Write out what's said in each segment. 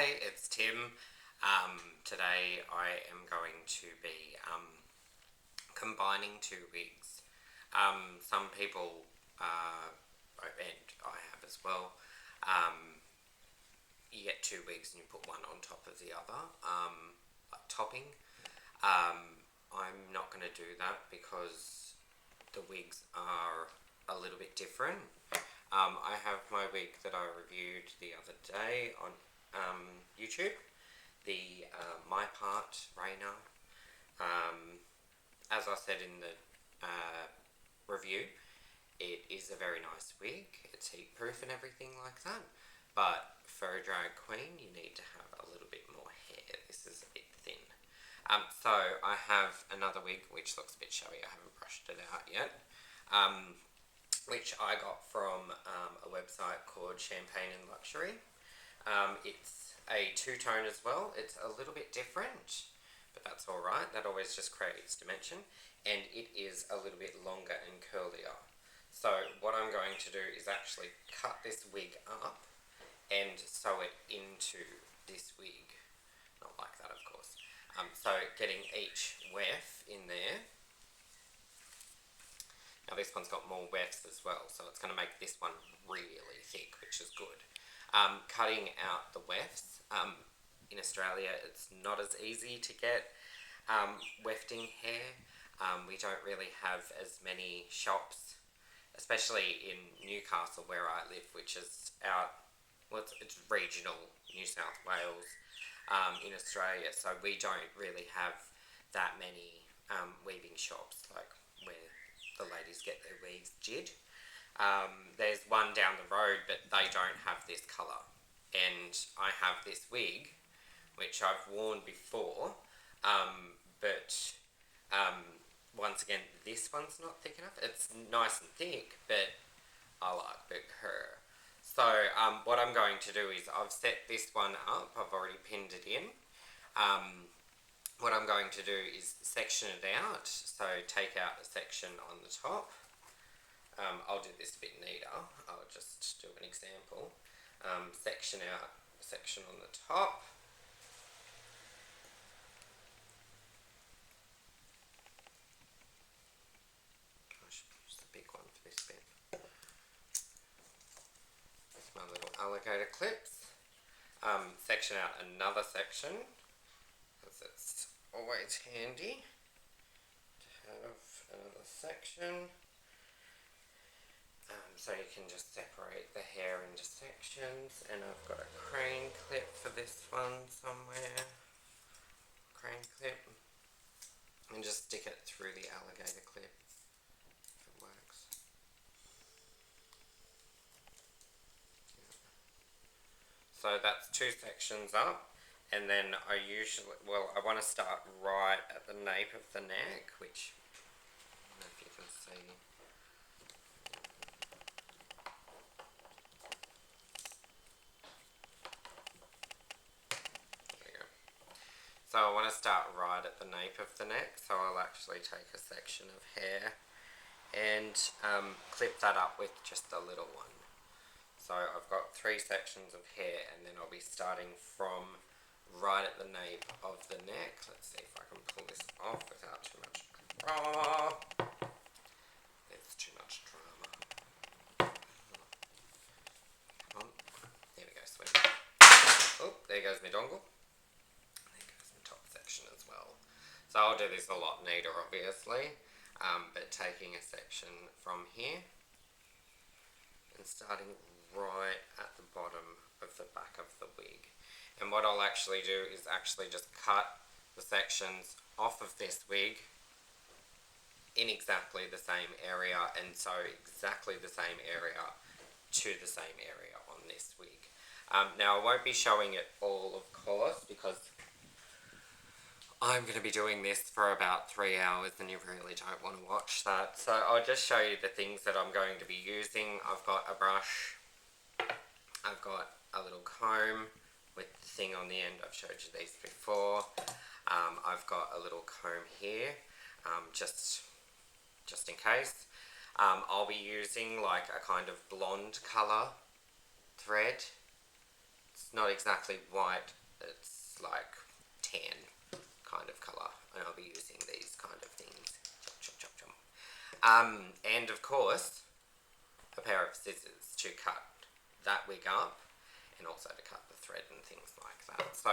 G'day, it's Tim. Today I am going to be combining two wigs. Some people, and I have as well, you get two wigs and you put one on top of the other, topping. I'm not going to do that because the wigs are a little bit different. I have my wig that I reviewed the other day on YouTube, the My Part Rainer. As I said in the review, it is a very nice wig. It's heat proof and everything like that. But for a drag queen, you need to have a little bit more hair. This is a bit thin. So I have another wig which looks a bit showy. I haven't brushed it out yet. Which I got from a website called Champagne and Luxury. It's a two-tone as well. It's a little bit different, but that's alright. That always just creates dimension. And it is a little bit longer and curlier. So what I'm going to do is actually cut this wig up and sew it into this wig. Not like that, of course. So getting each weft in there. Now this one's got more wefts as well, so it's going to make this one really thick, which is good. Cutting out the wefts. In Australia, it's not as easy to get wefting hair. We don't really have as many shops, especially in Newcastle where I live, which is it's regional New South Wales in Australia, so we don't really have that many weaving shops like where the ladies get their wigs did. There's one down the road, but they don't have this colour. And I have this wig, which I've worn before, but once again, this one's not thick enough. It's nice and thick, but I like big hair. So what I'm going to do is I've set this one up. I've already pinned it in. What I'm going to do is section it out, so take out a section on the top. I'll do this a bit neater, I'll just do an example. Section out a section on the top. I should use the big one for this bit. With my little alligator clips. Section out another section, because it's always handy to have another section. So you can just separate the hair into sections, and I've got a crane clip for this one somewhere. Crane clip. And just stick it through the alligator clip if it works. So that's two sections up. And then I want to start right at the nape of the neck, which, I don't know if you can see. There we go. So I want to start right at the nape of the neck, so I'll actually take a section of hair and clip that up with just a little one. So I've got three sections of hair, and then I'll be starting from right at the nape of the neck. Let's see if I can pull this off without too much drama. There's too much drama. Come on. There we go, sweetie. Oh, there goes my dongle. There goes my top section as well. So I'll do this a lot neater, obviously, but taking a section from here and starting right at the bottom of the back of the wig. And what I'll actually do is just cut the sections off of this wig in exactly the same area, and sew exactly the same area to the same area on this wig. Now I won't be showing it all, of course, because I'm going to be doing this for about 3 hours and you really don't want to watch that. So I'll just show you the things that I'm going to be using. I've got a brush, I've got a little comb with the thing on the end. I've showed you these before. I've got a little comb here, just in case. I'll be using like a kind of blonde colour thread. It's it's not exactly white, it's like tan kind of colour, and I'll be using these kind of things. Chop, chop, chop, chop. And of course, a pair of scissors to cut that wig up, and also to cut the thread and things like that. So,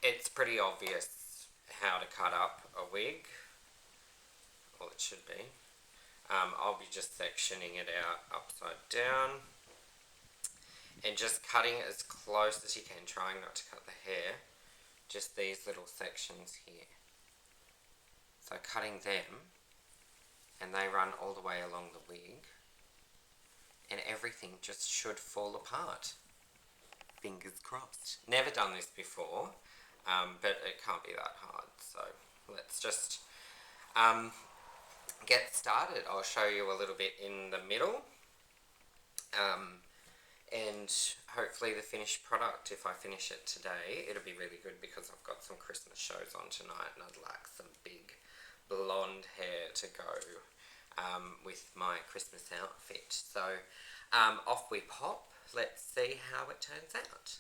it's pretty obvious how to cut up a wig. Well, it should be. I'll be just sectioning it out upside down and just cutting as close as you can, trying not to cut the hair. Just these little sections here. So cutting them, and they run all the way along the wig, and everything just should fall apart. Fingers crossed. Never done this before, but it can't be that hard. So let's just get started. I'll show you a little bit in the middle, and hopefully the finished product, if I finish it today, it'll be really good because I've got some Christmas shows on tonight and I'd like some big blonde hair to go with my Christmas outfit. So off we pop. Let's see how it turns out.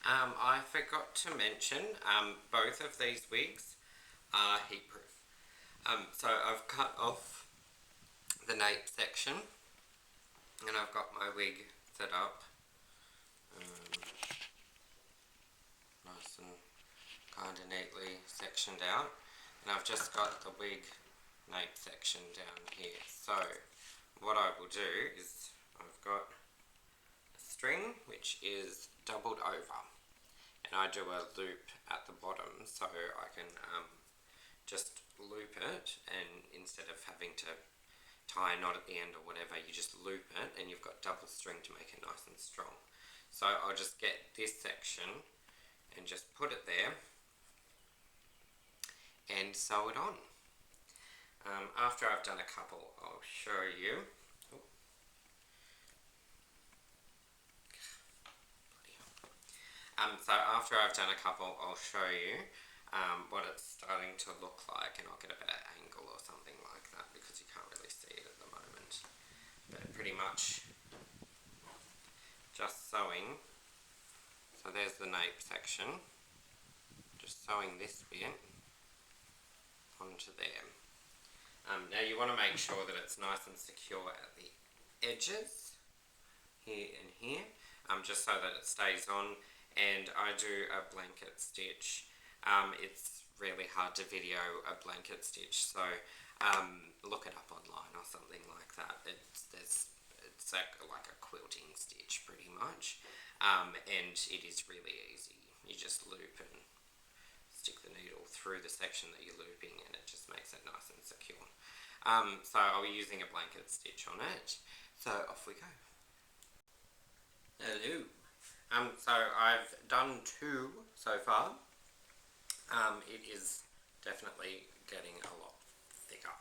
I forgot to mention both of these wigs are heat proof. So I've cut off the nape section and I've got my wig set up nice and kind of neatly sectioned out, and I've just got the wig nape section down here. So what I will do is I've got a string which is doubled over, and I do a loop at the bottom so I can just loop it, and instead of having to tie a knot at the end or whatever, you just loop it and you've got double string to make it nice and strong. So I'll just get this section and just put it there and sew it on. After I've done a couple, I'll show you. So after I've done a couple, I'll show you what it's starting to look like, and I'll get a better angle or something like that because you can't really see it at the moment. But pretty much just sewing. So there's the nape section. Just sewing this bit onto there. Now you want to make sure that it's nice and secure at the edges, here and here, just so that it stays on. And I do a blanket stitch. It's really hard to video a blanket stitch, so look it up online or something like that. It's like a quilting stitch pretty much, and it is really easy. You just loop and stick the needle through the section that you're looping, and it just makes it nice and secure. So I'll be using a blanket stitch on it. So off we go. Hello. So I've done 2 so far. It is definitely getting a lot thicker.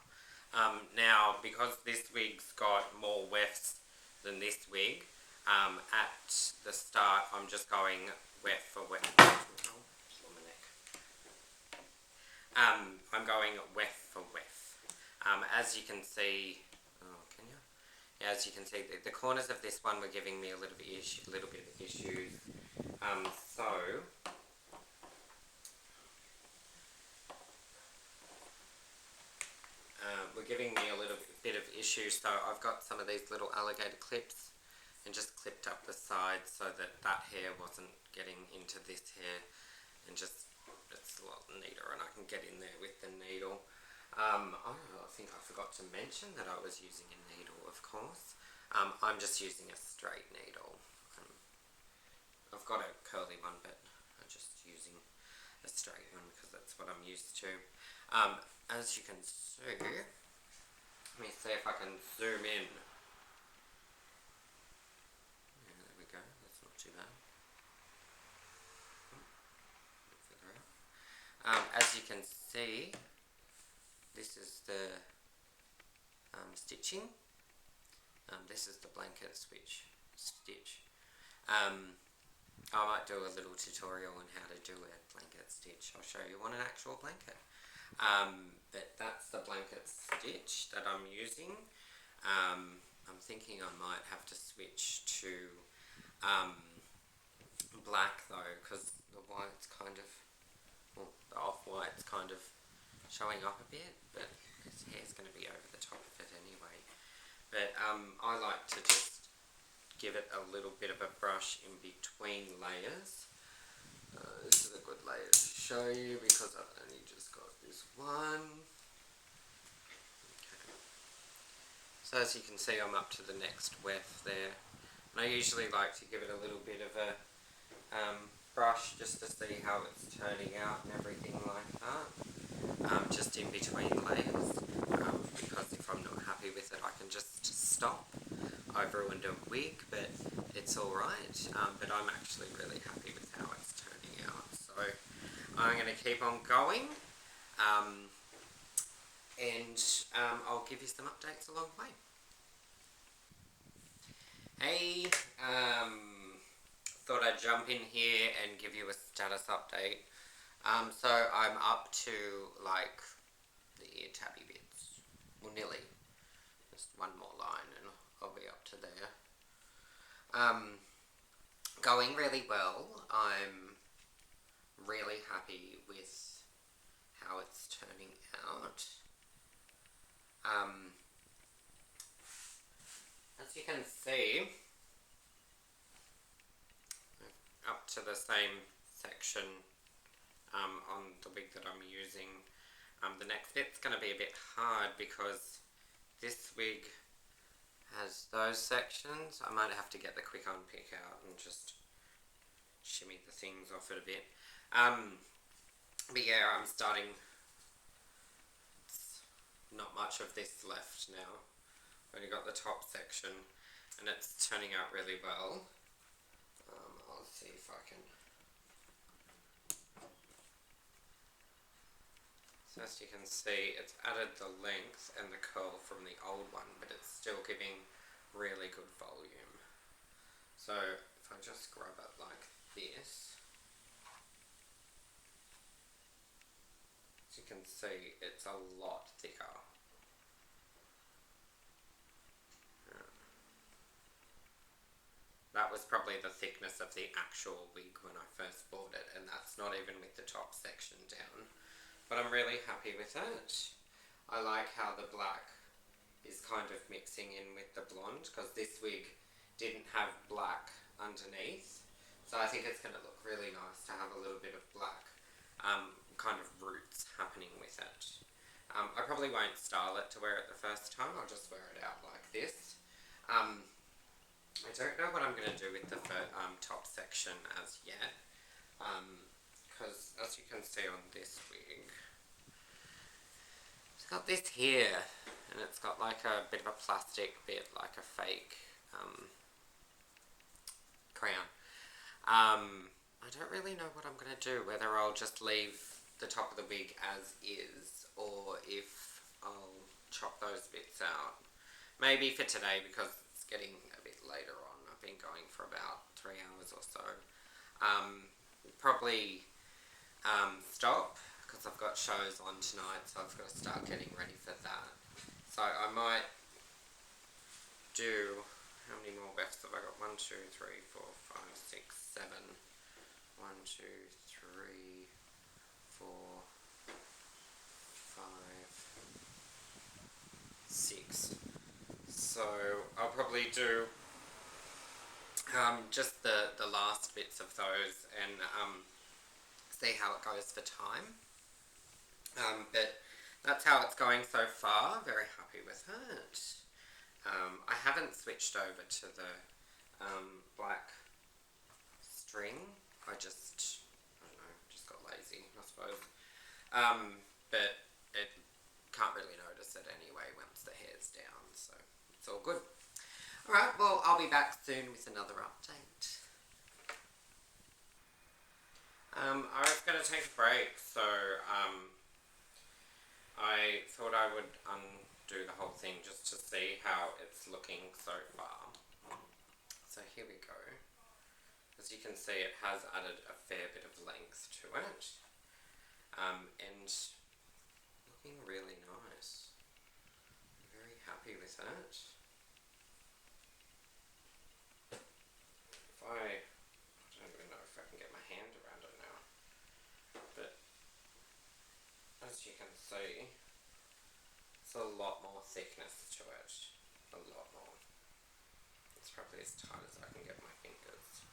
Now, because this wig's got more wefts than this wig, at the start I'm just going weft for weft. I'm going weft for weft. As you can see, as you can see, the corners of this one were giving me a little bit of issues. We're giving me a little bit of issues, so I've got some of these little alligator clips and just clipped up the sides so that hair wasn't getting into this hair, and just it's a lot neater and I can get in there with the needle. I think I forgot to mention that I was using a needle, of course. I'm just using a straight needle. I've got a curly one, but I'm just using a straight one because that's what I'm used to. As you can see, let me see if I can zoom in. Yeah, there we go, that's not too bad. As you can see, this is the stitching. This is the blanket stitch. I might do a little tutorial on how to do a blanket stitch. I'll show you on an actual blanket. But that's the blanket stitch that I'm using. I'm thinking I might have to switch to um, black though, because the white's kind of, well, the off-white's kind of showing up a bit, but his hair's going to be over the top of it anyway. But I like to just give it a little bit of a brush in between layers. This is a good layer to show you because I've only just got this one. Okay. So as you can see, I'm up to the next weft there. And I usually like to give it a little bit of a brush just to see how it's turning out and everything like that. Just in between layers. Because if I'm not happy with it, I can just stop. I've ruined a wig, but it's alright. But I'm actually really happy with how it's turning out. So I'm going to keep on going. And I'll give you some updates along the way. Hey, thought I'd jump in here and give you a status update. So I'm up to like the ear tabby bits, well nearly, just one more line and I'll be up to there. Going really well. I'm really happy with how it's turning out. As you can see, up to the same section on the wig that I'm using. The next bit's going to be a bit hard because this wig has those sections. I might have to get the quick unpick out and just shimmy the things off it a bit. But yeah, I'm starting. Not much of this left now. I've only got the top section and it's turning out really well. I'll see if I can. So as you can see, it's added the length and the curl from the old one, but it's still giving really good volume. So if I just grab it like this, as you can see, it's a lot thicker. That was probably the thickness of the actual wig when I first bought it, and that's not even with the top section down. But I'm really happy with it. I like how the black is kind of mixing in with the blonde, because this wig didn't have black underneath. So I think it's going to look really nice to have a little bit of black kind of roots happening with it. I probably won't style it to wear it the first time, I'll just wear it out like this. I don't know what I'm going to do with the top section as yet, because as you can see on this wig, it's got this here, and it's got like a bit of a plastic bit, like a fake crown. I don't really know what I'm going to do, whether I'll just leave the top of the wig as is, or if I'll chop those bits out. Maybe for today, because it's getting a bit later on. I've been going for about 3 hours or so. Probably stop, because I've got shows on tonight, so I've got to start getting ready for that. So I might do, how many more wefts have I got? 1, 2, 3, 4, 5, 6, 7. 1, 2, 3, 4, 5, 6. So I'll probably do just the last bits of those and see how it goes for time. But that's how it's going so far. Very happy with it. I haven't switched over to the black string. I don't know, just got lazy, I suppose. But it can't really notice it anyway once the hair's down, so it's all good. Alright, well, I'll be back soon with another update. I was going to take a break, so I thought I would undo the whole thing just to see how it's looking so far. So here we go. As you can see, it has added a fair bit of length to it, and looking really nice. I'm very happy with it. you can see, it's a lot more thickness to it. A lot more. It's probably as tight as I can get my fingers.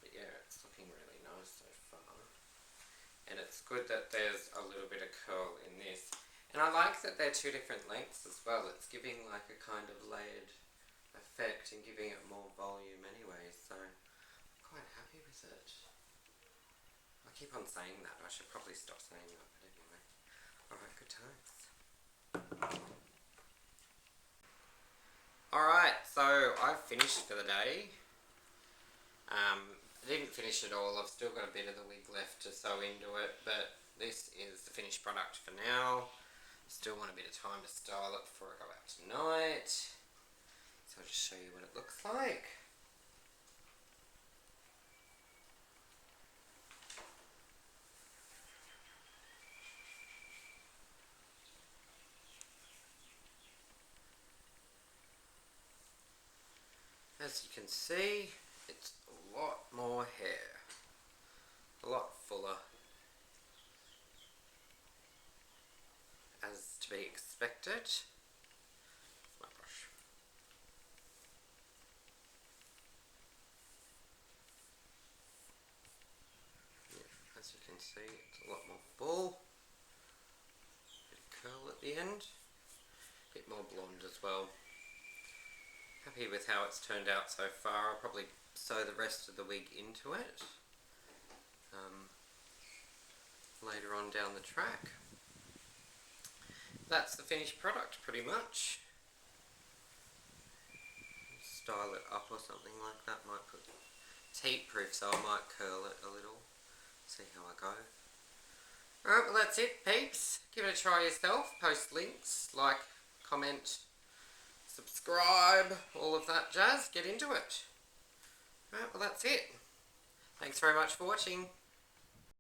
But yeah, it's looking really nice so far. And it's good that there's a little bit of curl in this. And I like that they're two different lengths as well. It's giving like a kind of layered effect and giving it more volume anyway. So I'm quite happy with it. I keep on saying that. I should probably stop saying that. But anyway. Alright, good times. Alright, so I've finished for the day. I didn't finish it all. I've still got a bit of the wig left to sew into it, but this is the finished product for now. Still want a bit of time to style it before I go out tonight. So I'll just show you what it looks like. As you can see, it's a lot more hair. A lot fuller. As to be expected. My brush. Yeah, as you can see, it's a lot more full. Bit of curl at the end. Bit more blonde as well. Happy with how it's turned out so far. I'll probably sew the rest of the wig into it later on down the track. That's the finished product pretty much. Style it up or something like that. Might put, it's heat proof, so I might curl it a little. See how I go. Alright, well that's it peeps. Give it a try yourself. Post links, like, comment, subscribe, all of that jazz. Get into it. Alright, well that's it. Thanks very much for watching.